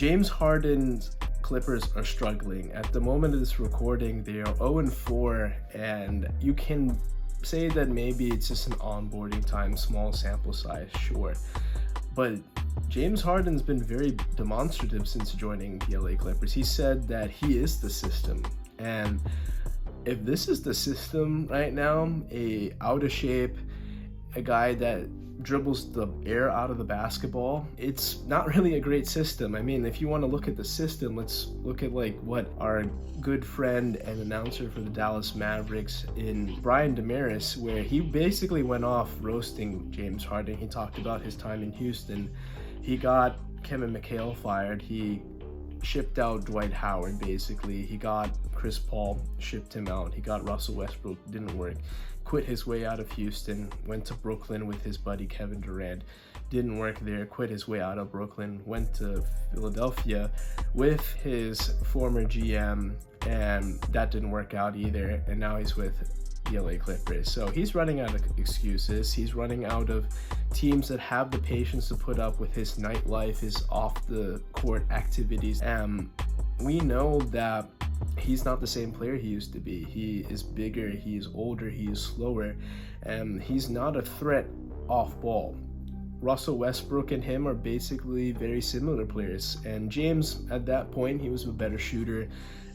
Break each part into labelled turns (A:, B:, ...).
A: James Harden's Clippers are struggling. At the moment of this recording, they are 0-4, and you can say that maybe it's just an onboarding time, small sample size, sure. But James Harden's been very demonstrative since joining the LA Clippers. He said that he is the system. And if this is the system right now, a out of shape, a guy that dribbles the air out of the basketball, it's not really a great system. I mean, if you want to look at the system, let's look at like what our good friend and announcer for the Dallas Mavericks in Brian Damaris, where he basically went off roasting James Harden. He talked about his time in Houston. He got Kevin McHale fired. He shipped out Dwight Howard, basically. He got Chris Paul, shipped him out. He got Russell Westbrook, didn't work. Quit his way out of Houston, went to Brooklyn with his buddy Kevin Durant, didn't work there. Quit his way out of Brooklyn, went to Philadelphia with his former GM, and that didn't work out either. And now he's with the LA Clippers. So he's running out of excuses. He's running out of teams that have the patience to put up with his nightlife, his off the court activities. We know that he's not the same player he used to be. He is bigger, he is older, he is slower, and he's not a threat off ball. Russell Westbrook and him are basically very similar players, and James, at that point, he was a better shooter,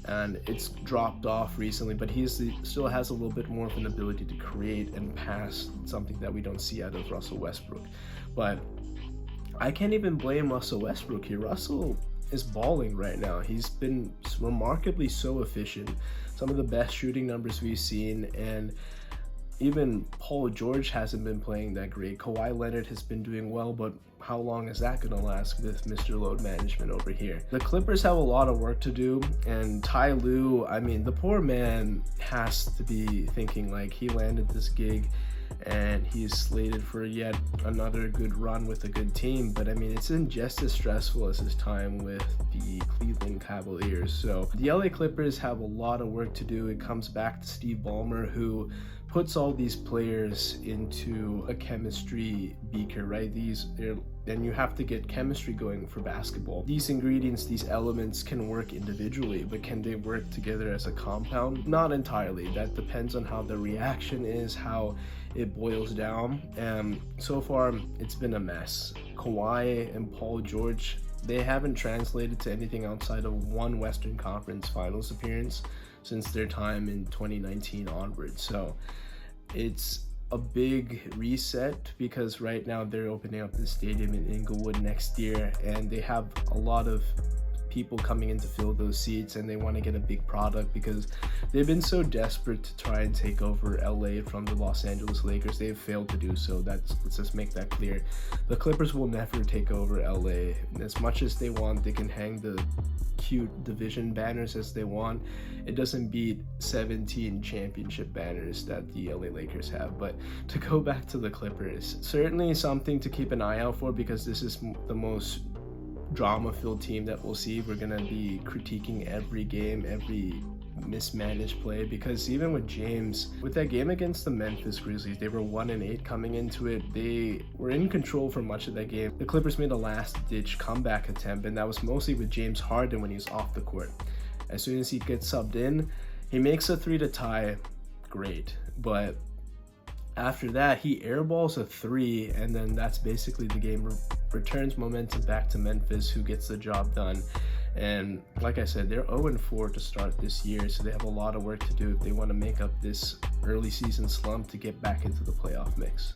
A: and it's dropped off recently, but he still has a little bit more of an ability to create and pass, something that we don't see out of Russell Westbrook. But I can't even blame Russell Westbrook here. Russell is balling right now. He's been remarkably so efficient. Some of the best shooting numbers we've seen, and even Paul George hasn't been playing that great. Kawhi Leonard has been doing well, but how long is that going to last with Mr. Load Management over here? The Clippers have a lot of work to do, and Ty Lue, I mean, the poor man has to be thinking like he landed this gig and he's slated for yet another good run with a good team. But I mean, it's been just as stressful as his time with the Cleveland Cavaliers. So the LA Clippers have a lot of work to do. It comes back to Steve Ballmer, who puts all these players into a chemistry beaker, right? And you have to get chemistry going for basketball. These ingredients, these elements can work individually, but can they work together as a compound? Not entirely. That depends on how the reaction is, how it boils down. And so far, it's been a mess. Kawhi and Paul George, they haven't translated to anything outside of one Western Conference Finals appearance since their time in 2019 onwards. So it's a big reset, because right now they're opening up the stadium in Inglewood next year, and they have a lot of people coming in to fill those seats, and they want to get a big product because they've been so desperate to try and take over LA from the Los Angeles Lakers. They've failed to do so. Let's just make that clear. The Clippers will never take over LA. As much as they want, they can hang the cute division banners as they want. It doesn't beat 17 championship banners that the LA Lakers have. But to go back to the Clippers, certainly something to keep an eye out for, because this is the most drama-filled team that we'll see. We're gonna be critiquing every game, every mismanaged play, because even with James, with that game against the Memphis Grizzlies, they were 1-8 coming into it. They were in control for much of that game. The Clippers made a last-ditch comeback attempt, and that was mostly with James Harden when he was off the court. As soon as he gets subbed in, he makes a 3 to tie, great, but after that, he airballs a 3, and then that's basically the game. Returns momentum back to Memphis, who gets the job done. And like I said, they're 0-4 to start this year, so they have a lot of work to do if they want to make up this early season slump to get back into the playoff mix.